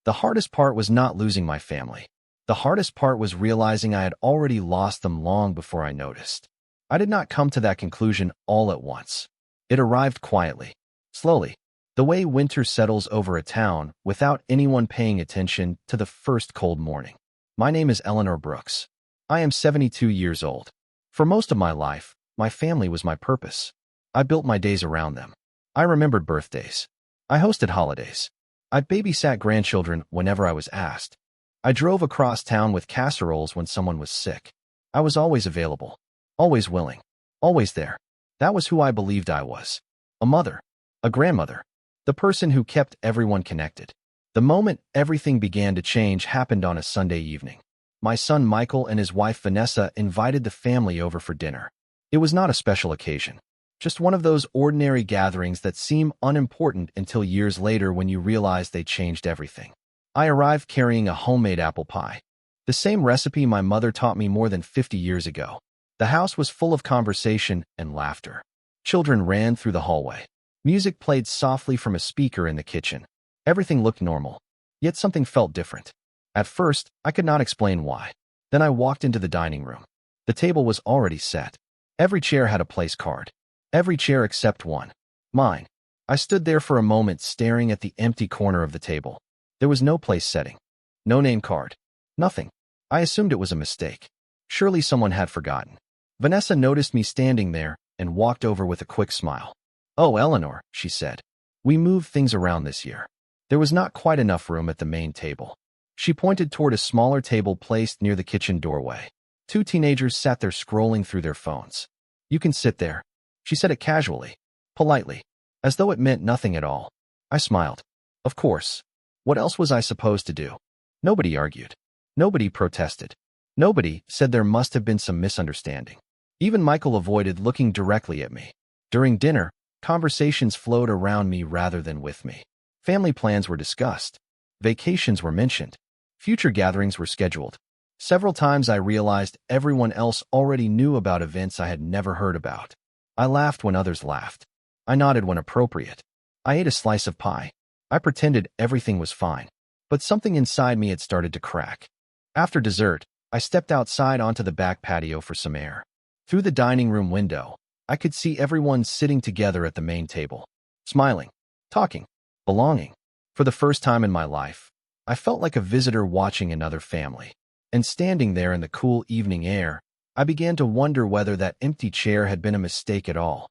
The hardest part was not losing my family. The hardest part was realizing I had already lost them long before I noticed. I did not come to that conclusion all at once. It arrived quietly, slowly, the way winter settles over a town without anyone paying attention to the first cold morning. My name is Eleanor Brooks. I am 72 years old. For most of my life, my family was my purpose. I built my days around them. I remembered birthdays. I hosted holidays. I babysat grandchildren whenever I was asked. I drove across town with casseroles when someone was sick. I was always available, always willing, always there. That was who I believed I was. A mother, a grandmother, the person who kept everyone connected. The moment everything began to change happened on a Sunday evening. My son Michael and his wife Vanessa invited the family over for dinner. It was not a special occasion, just one of those ordinary gatherings that seem unimportant until years later when you realize they changed everything. I arrived carrying a homemade apple pie, the same recipe my mother taught me more than 50 years ago. The house was full of conversation and laughter. Children ran through the hallway. Music played softly from a speaker in the kitchen. Everything looked normal, yet something felt different. At first, I could not explain why. Then I walked into the dining room. The table was already set. Every chair had a place card. Every chair except one. Mine. I stood there for a moment staring at the empty corner of the table. There was no place setting. No name card. Nothing. I assumed it was a mistake. Surely someone had forgotten. Vanessa noticed me standing there and walked over with a quick smile. "Oh, Eleanor," she said. "We moved things around this year." There was not quite enough room at the main table. She pointed toward a smaller table placed near the kitchen doorway. Two teenagers sat there scrolling through their phones. "You can sit there." She said it casually, politely, as though it meant nothing at all. I smiled. Of course. What else was I supposed to do? Nobody argued. Nobody protested. Nobody said there must have been some misunderstanding. Even Michael avoided looking directly at me. During dinner, conversations flowed around me rather than with me. Family plans were discussed. Vacations were mentioned. Future gatherings were scheduled. Several times I realized everyone else already knew about events I had never heard about. I laughed when others laughed. I nodded when appropriate. I ate a slice of pie. I pretended everything was fine, but something inside me had started to crack. After dessert, I stepped outside onto the back patio for some air. Through the dining room window, I could see everyone sitting together at the main table, smiling, talking, belonging. For the first time in my life, I felt like a visitor watching another family. And standing there in the cool evening air, I began to wonder whether that empty chair had been a mistake at all.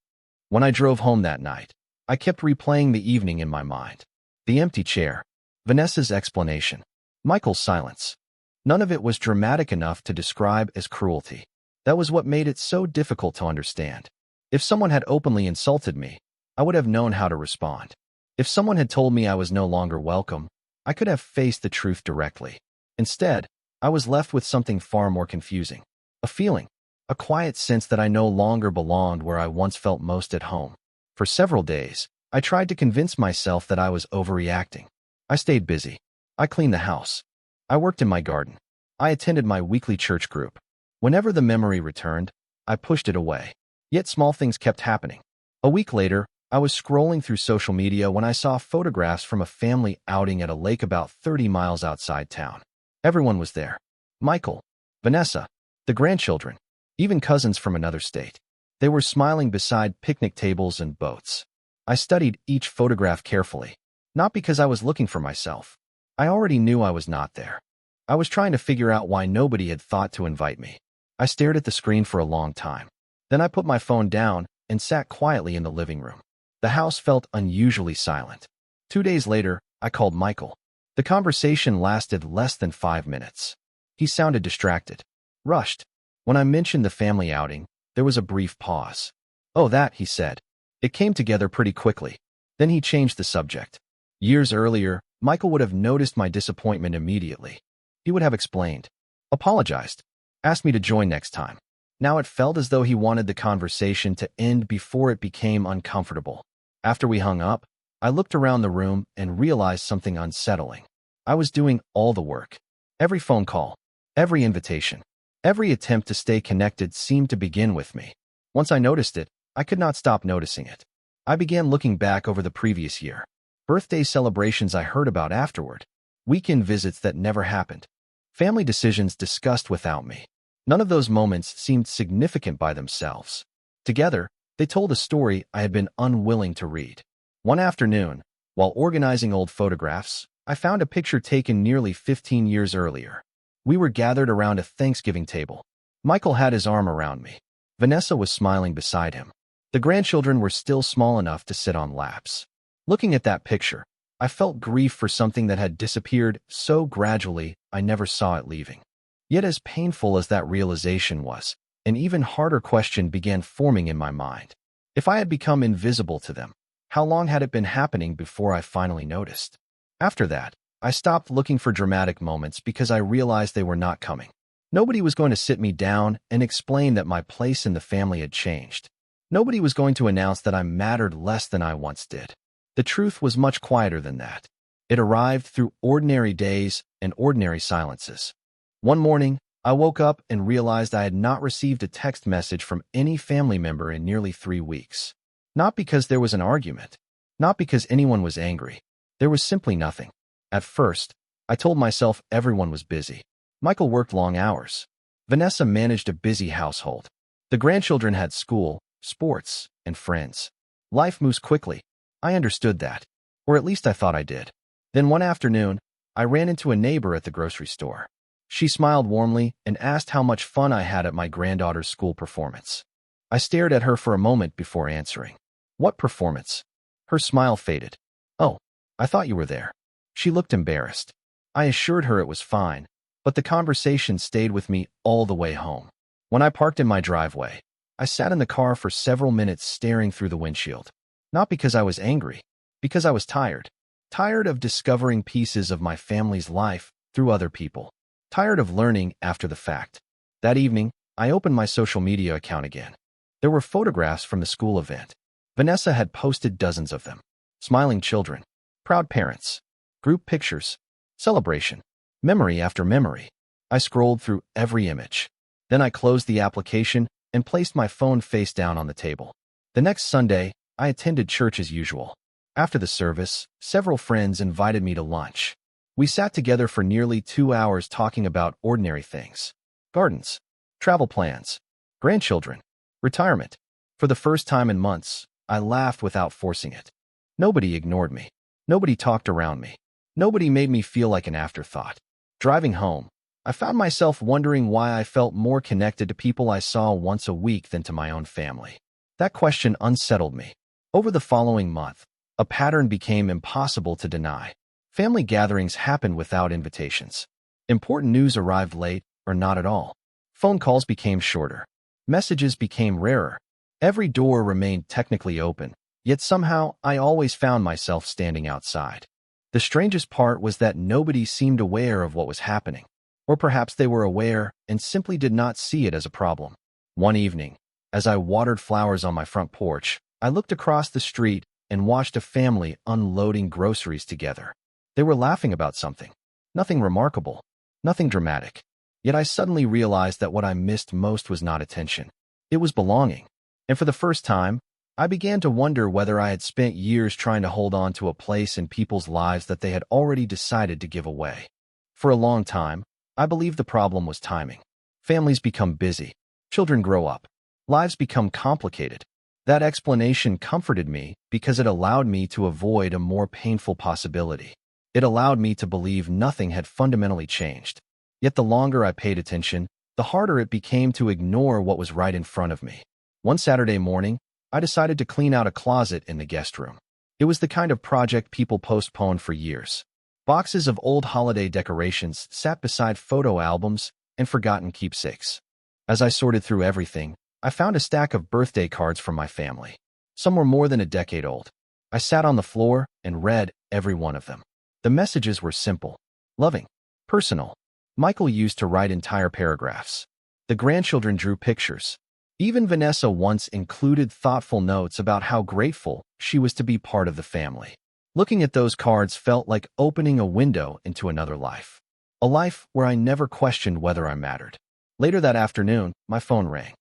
When I drove home that night, I kept replaying the evening in my mind. The empty chair, Vanessa's explanation, Michael's silence. None of it was dramatic enough to describe as cruelty. That was what made it so difficult to understand. If someone had openly insulted me, I would have known how to respond. If someone had told me I was no longer welcome, I could have faced the truth directly. Instead, I was left with something far more confusing. A feeling, a quiet sense that I no longer belonged where I once felt most at home. For several days, I tried to convince myself that I was overreacting. I stayed busy. I cleaned the house. I worked in my garden. I attended my weekly church group. Whenever the memory returned, I pushed it away. Yet small things kept happening. A week later, I was scrolling through social media when I saw photographs from a family outing at a lake about 30 miles outside town. Everyone was there. Michael, Vanessa, the grandchildren, even cousins from another state. They were smiling beside picnic tables and boats. I studied each photograph carefully, not because I was looking for myself. I already knew I was not there. I was trying to figure out why nobody had thought to invite me. I stared at the screen for a long time. Then I put my phone down and sat quietly in the living room. The house felt unusually silent. 2 days later, I called Michael. The conversation lasted less than 5 minutes. He sounded distracted, rushed. When I mentioned the family outing, there was a brief pause. "Oh, that," he said. It came together pretty quickly. Then he changed the subject. Years earlier, Michael would have noticed my disappointment immediately. He would have explained, apologized, asked me to join next time. Now it felt as though he wanted the conversation to end before it became uncomfortable. After we hung up, I looked around the room and realized something unsettling. I was doing all the work. Every phone call, every invitation, every attempt to stay connected seemed to begin with me. Once I noticed it, I could not stop noticing it. I began looking back over the previous year. Birthday celebrations I heard about afterward. weekend visits that never happened, family decisions discussed without me. None of those moments seemed significant by themselves. Together, they told a story I had been unwilling to read. One afternoon, while organizing old photographs, I found a picture taken nearly 15 years earlier. We were gathered around a Thanksgiving table. Michael had his arm around me. Vanessa was smiling beside him. The grandchildren were still small enough to sit on laps. Looking at that picture, I felt grief for something that had disappeared so gradually I never saw it leaving. Yet as painful as that realization was, an even harder question began forming in my mind. If I had become invisible to them, how long had it been happening before I finally noticed? After that, I stopped looking for dramatic moments because I realized they were not coming. Nobody was going to sit me down and explain that my place in the family had changed. Nobody was going to announce that I mattered less than I once did. The truth was much quieter than that. It arrived through ordinary days and ordinary silences. One morning, I woke up and realized I had not received a text message from any family member in nearly 3 weeks. Not because there was an argument, not because anyone was angry. There was simply nothing. At first, I told myself everyone was busy. Michael worked long hours. Vanessa managed a busy household. The grandchildren had school, sports, and friends. Life moves quickly. I understood that, or at least I thought I did. Then one afternoon, I ran into a neighbor at the grocery store. She smiled warmly and asked how much fun I had at my granddaughter's school performance. I stared at her for a moment before answering. What performance? Her smile faded. Oh, I thought you were there. She looked embarrassed. I assured her it was fine, but the conversation stayed with me all the way home. When I parked in my driveway, I sat in the car for several minutes staring through the windshield. Not because I was angry, because I was tired. Tired of discovering pieces of my family's life through other people. Tired of learning after the fact. That evening, I opened my social media account again. There were photographs from the school event. Vanessa had posted dozens of them. Smiling children, proud parents, group pictures, celebration, memory after memory. I scrolled through every image. Then I closed the application and placed my phone face down on the table. The next Sunday, I attended church as usual. After the service, several friends invited me to lunch. We sat together for nearly 2 hours talking about ordinary things. Gardens, travel plans, grandchildren, retirement. For the first time in months, I laughed without forcing it. Nobody ignored me. Nobody talked around me. Nobody made me feel like an afterthought. Driving home, I found myself wondering why I felt more connected to people I saw once a week than to my own family. That question unsettled me. Over the following month, a pattern became impossible to deny. Family gatherings happened without invitations. Important news arrived late or not at all. Phone calls became shorter. Messages became rarer. Every door remained technically open, yet somehow I always found myself standing outside. The strangest part was that nobody seemed aware of what was happening. Or perhaps they were aware and simply did not see it as a problem. One evening, as I watered flowers on my front porch, I looked across the street and watched a family unloading groceries together. They were laughing about something. Nothing remarkable, nothing dramatic. Yet I suddenly realized that what I missed most was not attention. It was belonging. And for the first time, I began to wonder whether I had spent years trying to hold on to a place in people's lives that they had already decided to give away. For a long time, I believed the problem was timing. Families become busy. Children grow up. Lives become complicated. That explanation comforted me because it allowed me to avoid a more painful possibility. It allowed me to believe nothing had fundamentally changed. Yet the longer I paid attention, the harder it became to ignore what was right in front of me. One Saturday morning, I decided to clean out a closet in the guest room. It was the kind of project people postponed for years. Boxes of old holiday decorations sat beside photo albums and forgotten keepsakes. As I sorted through everything, I found a stack of birthday cards from my family. Some were more than a decade old. I sat on the floor and read every one of them. The messages were simple, loving, personal. Michael used to write entire paragraphs. The grandchildren drew pictures. Even Vanessa once included thoughtful notes about how grateful she was to be part of the family. Looking at those cards felt like opening a window into another life. A life where I never questioned whether I mattered. Later that afternoon, my phone rang.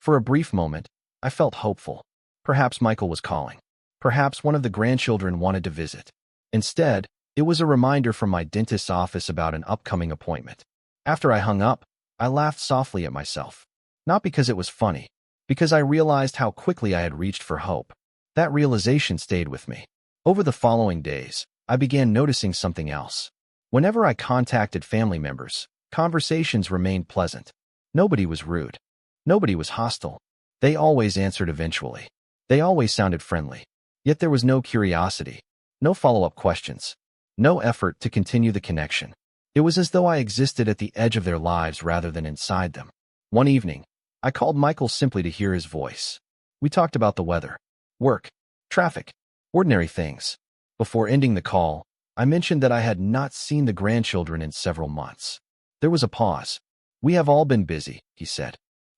For a brief moment, I felt hopeful. Perhaps Michael was calling. Perhaps one of the grandchildren wanted to visit. Instead, It was a reminder from my dentist's office about an upcoming appointment. After I hung up, I laughed softly at myself. Not because it was funny, because I realized how quickly I had reached for hope. That realization stayed with me. Over the following days, I began noticing something else. Whenever I contacted family members, conversations remained pleasant. Nobody was rude. Nobody was hostile. They always answered eventually. They always sounded friendly. Yet there was no curiosity, no follow-up questions, no effort to continue the connection. It was as though I existed at the edge of their lives rather than inside them. One evening, I called Michael simply to hear his voice. We talked about the weather, work, traffic, ordinary things. Before ending the call, I mentioned that I had not seen the grandchildren in several months. There was a pause. "We have all been busy," he said.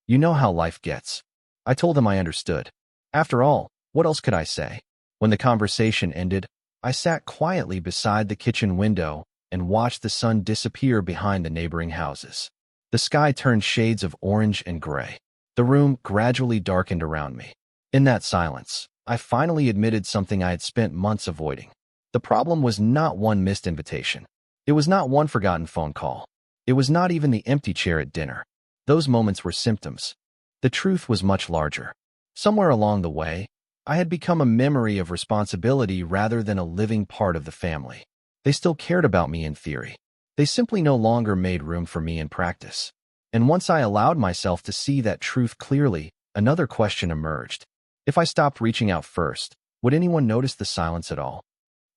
"You know how life gets." I told him I understood. After all, what else could I say? When the conversation ended, I sat quietly beside the kitchen window and watched the sun disappear behind the neighboring houses. The sky turned shades of orange and gray. The room gradually darkened around me. In that silence, I finally admitted something I had spent months avoiding. The problem was not one missed invitation. It was not one forgotten phone call. It was not even the empty chair at dinner. Those moments were symptoms. The truth was much larger. Somewhere along the way, I had become a memory of responsibility rather than a living part of the family. They still cared about me in theory. They simply no longer made room for me in practice. And once I allowed myself to see that truth clearly, another question emerged. If I stopped reaching out first, would anyone notice the silence at all?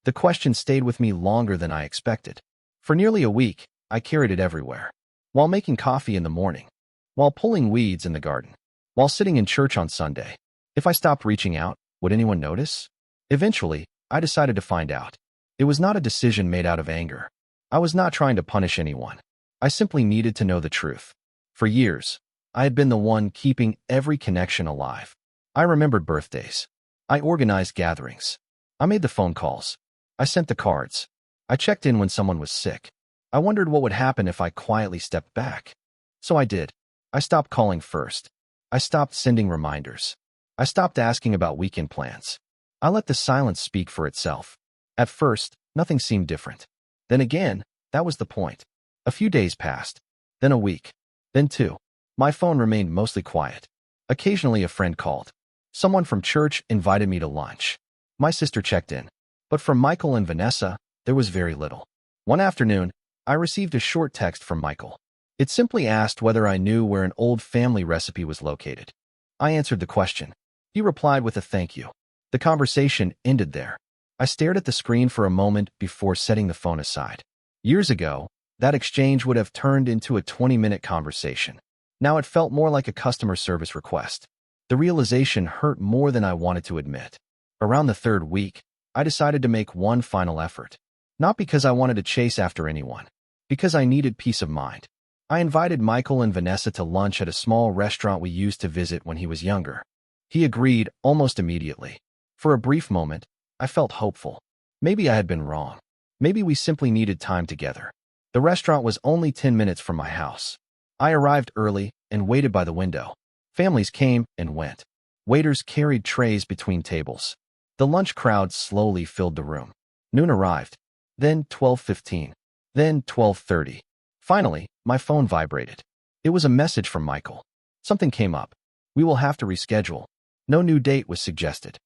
The question stayed with me longer than I expected. For nearly a week, I carried it everywhere. While making coffee in the morning, while pulling weeds in the garden, while sitting in church on Sunday. If I stopped reaching out, would anyone notice? Eventually, I decided to find out. It was not a decision made out of anger. I was not trying to punish anyone. I simply needed to know the truth. For years, I had been the one keeping every connection alive. I remembered birthdays. I organized gatherings. I made the phone calls. I sent the cards. I checked in when someone was sick. I wondered what would happen if I quietly stepped back. So I did. I stopped calling first. I stopped sending reminders. I stopped asking about weekend plans. I let the silence speak for itself. At first, nothing seemed different. Then again, that was the point. A few days passed. Then a week. Then two. My phone remained mostly quiet. Occasionally a friend called. Someone from church invited me to lunch. My sister checked in. But from Michael and Vanessa, there was very little. One afternoon, I received a short text from Michael. It simply asked whether I knew where an old family recipe was located. I answered the question. He replied with a thank you. The conversation ended there. I stared at the screen for a moment before setting the phone aside. Years ago, that exchange would have turned into a 20-minute conversation. Now it felt more like a customer service request. The realization hurt more than I wanted to admit. Around the third week, I decided to make one final effort. Not because I wanted to chase after anyone, because I needed peace of mind. I invited Michael and Vanessa to lunch at a small restaurant we used to visit when he was younger. He agreed almost immediately. For a brief moment, I felt hopeful. Maybe I had been wrong. Maybe we simply needed time together. The restaurant was only 10 minutes from my house. I arrived early and waited by the window. Families came and went. Waiters carried trays between tables. The lunch crowd slowly filled the room. Noon arrived. Then 12:15. Then 12:30. Finally, my phone vibrated. It was a message from Michael. Something came up. We will have to reschedule. No new date was suggested.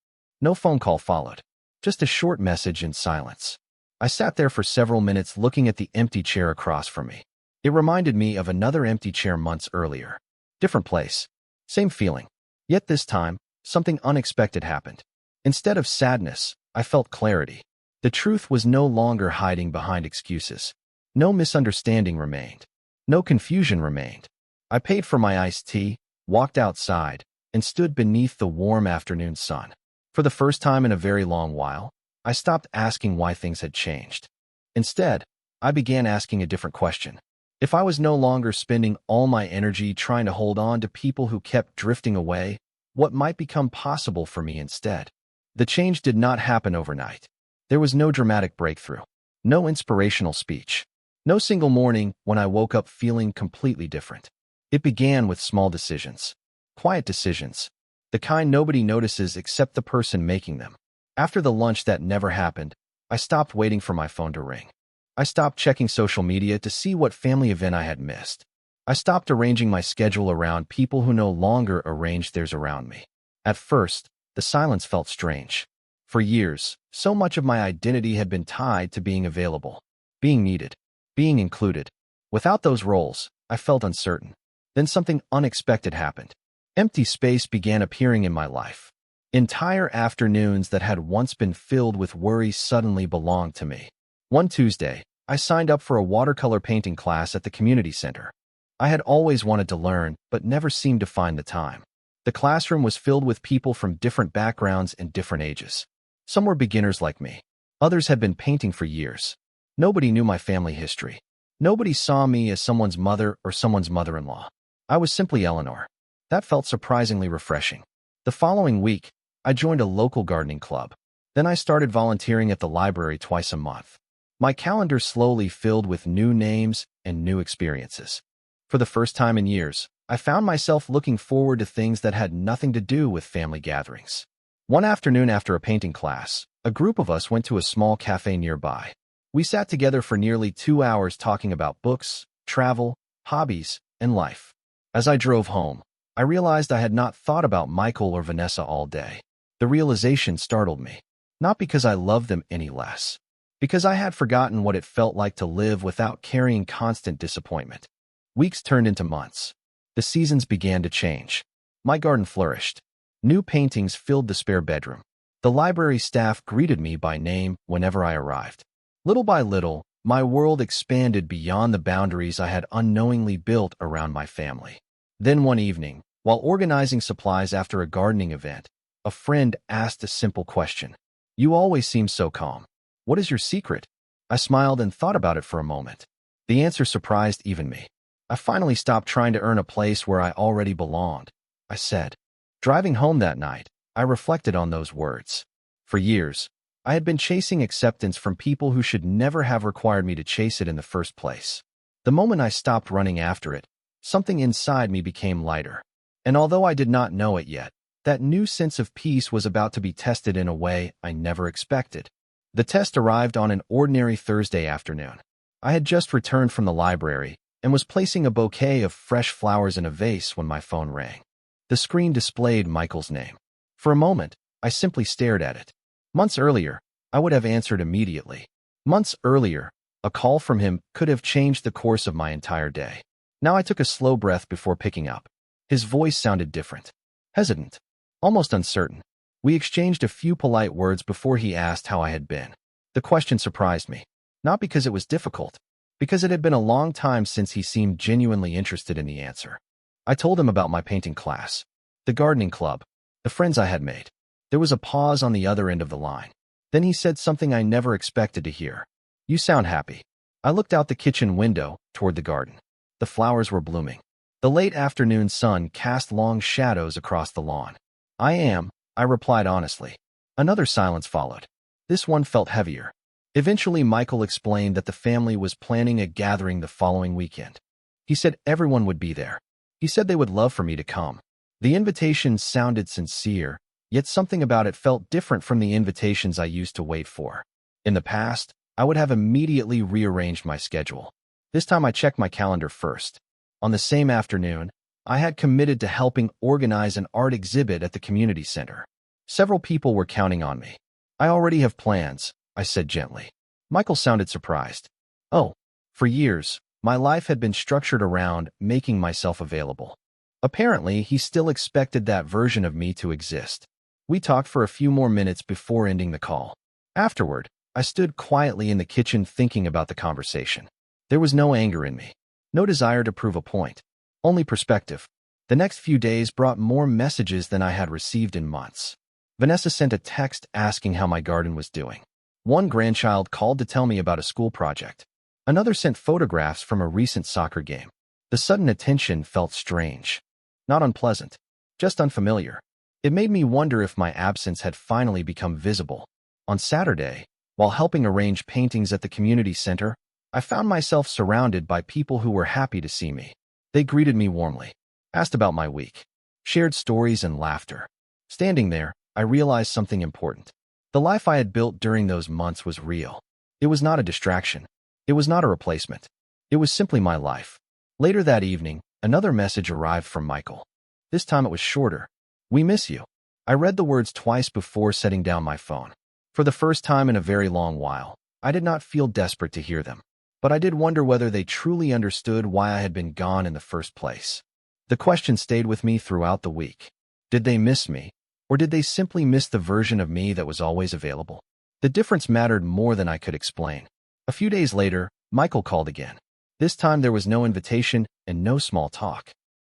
No phone call followed. Just a short message in silence. I sat there for several minutes looking at the empty chair across from me. It reminded me of another empty chair months earlier. Different place. Same feeling. Yet this time, something unexpected happened. Instead of sadness, I felt clarity. The truth was no longer hiding behind excuses. No misunderstanding remained. No confusion remained. I paid for my iced tea, walked outside, and stood beneath the warm afternoon sun. For the first time in a very long while, I stopped asking why things had changed. Instead, I began asking a different question. If I was no longer spending all my energy trying to hold on to people who kept drifting away, what might become possible for me instead? The change did not happen overnight. There was no dramatic breakthrough, no inspirational speech, no single morning when I woke up feeling completely different. It began with small decisions, quiet decisions, the kind nobody notices except the person making them. After the lunch that never happened, I stopped waiting for my phone to ring. I stopped checking social media to see what family event I had missed. I stopped arranging my schedule around people who no longer arranged theirs around me. At first, the silence felt strange. For years, so much of my identity had been tied to being available, being needed, being included. Without those roles, I felt uncertain. Then something unexpected happened. Empty space began appearing in my life. Entire afternoons that had once been filled with worry suddenly belonged to me. One Tuesday, I signed up for a watercolor painting class at the community center. I had always wanted to learn, but never seemed to find the time. The classroom was filled with people from different backgrounds and different ages. Some were beginners like me. Others had been painting for years. Nobody knew my family history. Nobody saw me as someone's mother or someone's mother-in-law. I was simply Eleanor. That felt surprisingly refreshing. The following week, I joined a local gardening club. Then I started volunteering at the library twice a month. My calendar slowly filled with new names and new experiences. For the first time in years, I found myself looking forward to things that had nothing to do with family gatherings. One afternoon after a painting class, a group of us went to a small cafe nearby. We sat together for nearly 2 hours talking about books, travel, hobbies, and life. As I drove home, I realized I had not thought about Michael or Vanessa all day. The realization startled me, not because I loved them any less, because I had forgotten what it felt like to live without carrying constant disappointment. Weeks turned into months. The seasons began to change. My garden flourished. New paintings filled the spare bedroom. The library staff greeted me by name whenever I arrived. Little by little, my world expanded beyond the boundaries I had unknowingly built around my family. Then one evening, while organizing supplies after a gardening event, a friend asked a simple question. "You always seem so calm. What is your secret?" I smiled and thought about it for a moment. The answer surprised even me. I finally stopped trying to earn a place where I already belonged, I said. Driving home that night, I reflected on those words. For years, I had been chasing acceptance from people who should never have required me to chase it in the first place. The moment I stopped running after it, something inside me became lighter. And although I did not know it yet, that new sense of peace was about to be tested in a way I never expected. The test arrived on an ordinary Thursday afternoon. I had just returned from the library and was placing a bouquet of fresh flowers in a vase when my phone rang. The screen displayed Michael's name. For a moment, I simply stared at it. Months earlier, I would have answered immediately. Months earlier, a call from him could have changed the course of my entire day. Now I took a slow breath before picking up. His voice sounded different. Hesitant. Almost uncertain. We exchanged a few polite words before he asked how I had been. The question surprised me. Not because it was difficult, because it had been a long time since he seemed genuinely interested in the answer. I told him about my painting class, the gardening club, the friends I had made. There was a pause on the other end of the line. Then he said something I never expected to hear. "You sound happy." I looked out the kitchen window toward the garden. The flowers were blooming. The late afternoon sun cast long shadows across the lawn. "I am," I replied honestly. Another silence followed. This one felt heavier. Eventually, Michael explained that the family was planning a gathering the following weekend. He said everyone would be there. He said they would love for me to come. The invitation sounded sincere, yet something about it felt different from the invitations I used to wait for. In the past, I would have immediately rearranged my schedule. This time I checked my calendar first. On the same afternoon, I had committed to helping organize an art exhibit at the community center. Several people were counting on me. "I already have plans," I said gently. Michael sounded surprised. "Oh, for years, my life had been structured around making myself available." Apparently, he still expected that version of me to exist. We talked for a few more minutes before ending the call. Afterward, I stood quietly in the kitchen thinking about the conversation. There was no anger in me, no desire to prove a point, only perspective. The next few days brought more messages than I had received in months. Vanessa sent a text asking how my garden was doing. One grandchild called to tell me about a school project. Another sent photographs from a recent soccer game. The sudden attention felt strange. Not unpleasant, just unfamiliar. It made me wonder if my absence had finally become visible. On Saturday, while helping arrange paintings at the community center, I found myself surrounded by people who were happy to see me. They greeted me warmly, asked about my week, shared stories and laughter. Standing there, I realized something important. The life I had built during those months was real. It was not a distraction. It was not a replacement. It was simply my life. Later that evening, another message arrived from Michael. This time it was shorter. "We miss you." I read the words twice before setting down my phone. For the first time in a very long while, I did not feel desperate to hear them. But I did wonder whether they truly understood why I had been gone in the first place. The question stayed with me throughout the week. Did they miss me? Or did they simply miss the version of me that was always available? The difference mattered more than I could explain. A few days later, Michael called again. This time there was no invitation and no small talk.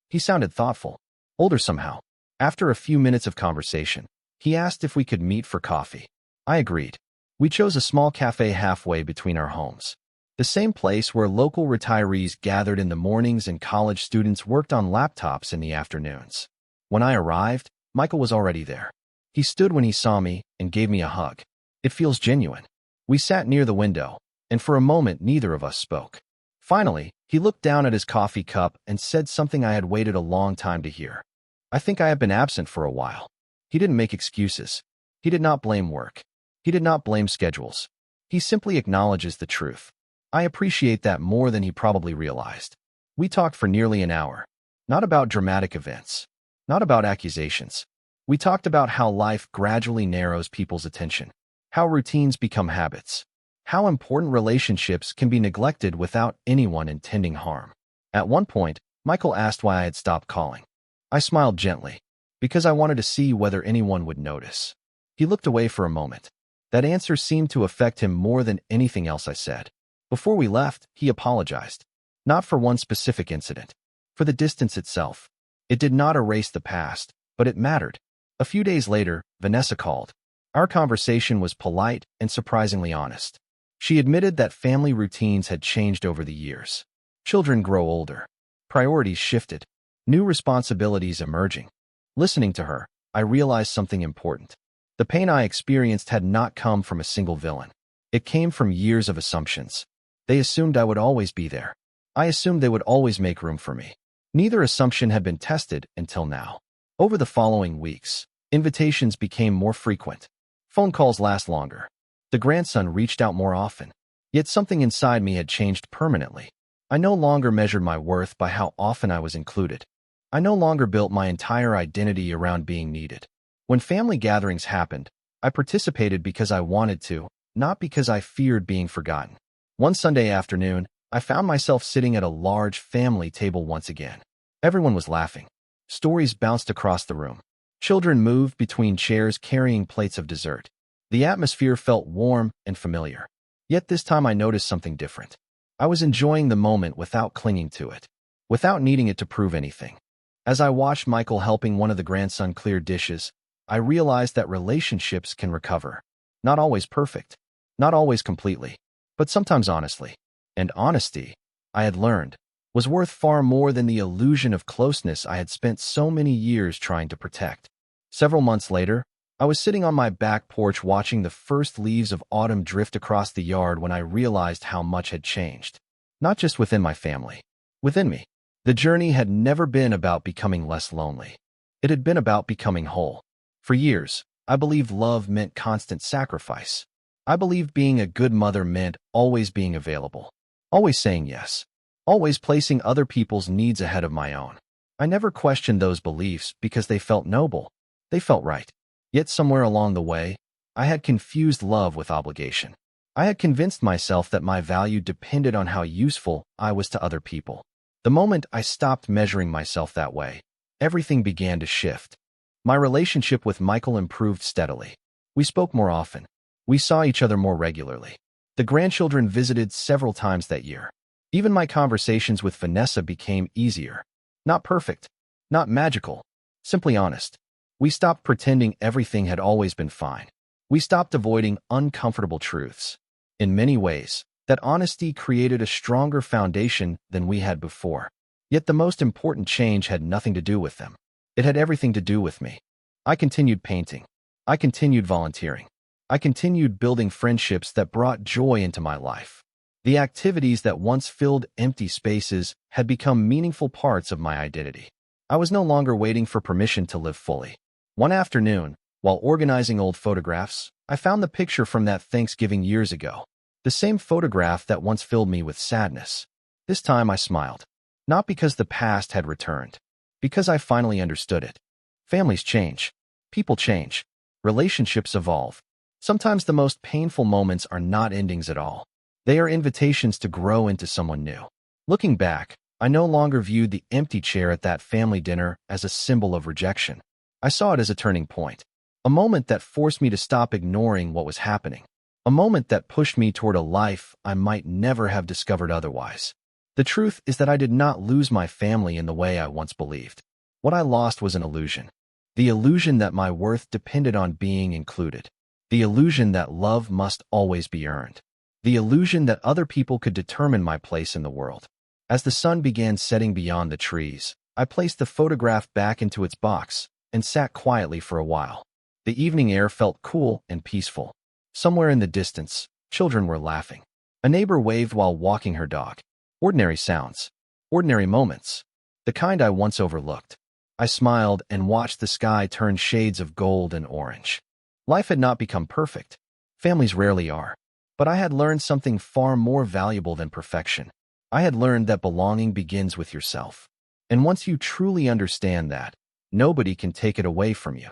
He sounded thoughtful, older somehow. After a few minutes of conversation, he asked if we could meet for coffee. I agreed. We chose a small cafe halfway between our homes. The same place where local retirees gathered in the mornings and college students worked on laptops in the afternoons. When I arrived, Michael was already there. He stood when he saw me and gave me a hug. It feels genuine. We sat near the window, and for a moment neither of us spoke. Finally, he looked down at his coffee cup and said something I had waited a long time to hear. "I think I have been absent for a while." He didn't make excuses. He did not blame work. He did not blame schedules. He simply acknowledges the truth. I appreciate that more than he probably realized. We talked for nearly an hour. Not about dramatic events. Not about accusations. We talked about how life gradually narrows people's attention. How routines become habits. How important relationships can be neglected without anyone intending harm. At one point, Michael asked why I had stopped calling. I smiled gently, because I wanted to see whether anyone would notice. He looked away for a moment. That answer seemed to affect him more than anything else I said. Before we left, he apologized. Not for one specific incident. For the distance itself. It did not erase the past, but it mattered. A few days later, Vanessa called. Our conversation was polite and surprisingly honest. She admitted that family routines had changed over the years. Children grow older. Priorities shifted. New responsibilities emerging. Listening to her, I realized something important. The pain I experienced had not come from a single villain. It came from years of assumptions. They assumed I would always be there. I assumed they would always make room for me. Neither assumption had been tested until now. Over the following weeks, invitations became more frequent. Phone calls last longer. The grandson reached out more often. Yet something inside me had changed permanently. I no longer measured my worth by how often I was included. I no longer built my entire identity around being needed. When family gatherings happened, I participated because I wanted to, not because I feared being forgotten. One Sunday afternoon, I found myself sitting at a large family table once again. Everyone was laughing. Stories bounced across the room. Children moved between chairs carrying plates of dessert. The atmosphere felt warm and familiar. Yet this time I noticed something different. I was enjoying the moment without clinging to it, without needing it to prove anything. As I watched Michael helping one of the grandson clear dishes, I realized that relationships can recover. Not always perfect, not always completely, but sometimes honestly. And honesty, I had learned, was worth far more than the illusion of closeness I had spent so many years trying to protect. Several months later, I was sitting on my back porch watching the first leaves of autumn drift across the yard when I realized how much had changed. Not just within my family, within me. The journey had never been about becoming less lonely. It had been about becoming whole. For years, I believed love meant constant sacrifice. I believed being a good mother meant always being available, always saying yes, always placing other people's needs ahead of my own. I never questioned those beliefs because they felt noble. They felt right. Yet somewhere along the way, I had confused love with obligation. I had convinced myself that my value depended on how useful I was to other people. The moment I stopped measuring myself that way, everything began to shift. My relationship with Michael improved steadily. We spoke more often. We saw each other more regularly. The grandchildren visited several times that year. Even my conversations with Vanessa became easier. Not perfect, not magical, simply honest. We stopped pretending everything had always been fine. We stopped avoiding uncomfortable truths. In many ways, that honesty created a stronger foundation than we had before. Yet the most important change had nothing to do with them. It had everything to do with me. I continued painting. I continued volunteering. I continued building friendships that brought joy into my life. The activities that once filled empty spaces had become meaningful parts of my identity. I was no longer waiting for permission to live fully. One afternoon, While organizing old photographs, I found the picture from that Thanksgiving years ago. The same photograph that once filled me with sadness. This time I smiled. Not because the past had returned. Because I finally understood it. Families change. People change. Relationships evolve. Sometimes the most painful moments are not endings at all. They are invitations to grow into someone new. Looking back, I no longer viewed the empty chair at that family dinner as a symbol of rejection. I saw it as a turning point. A moment that forced me to stop ignoring what was happening. A moment that pushed me toward a life I might never have discovered otherwise. The truth is that I did not lose my family in the way I once believed. What I lost was an illusion. The illusion that my worth depended on being included. The illusion that love must always be earned. The illusion that other people could determine my place in the world. As the sun began setting beyond the trees, I placed the photograph back into its box and sat quietly for a while. The evening air felt cool and peaceful. Somewhere in the distance, children were laughing. A neighbor waved while walking her dog. Ordinary sounds. Ordinary moments. The kind I once overlooked. I smiled and watched the sky turn shades of gold and orange. Life had not become perfect. Families rarely are. But I had learned something far more valuable than perfection. I had learned that belonging begins with yourself. And once you truly understand that, nobody can take it away from you.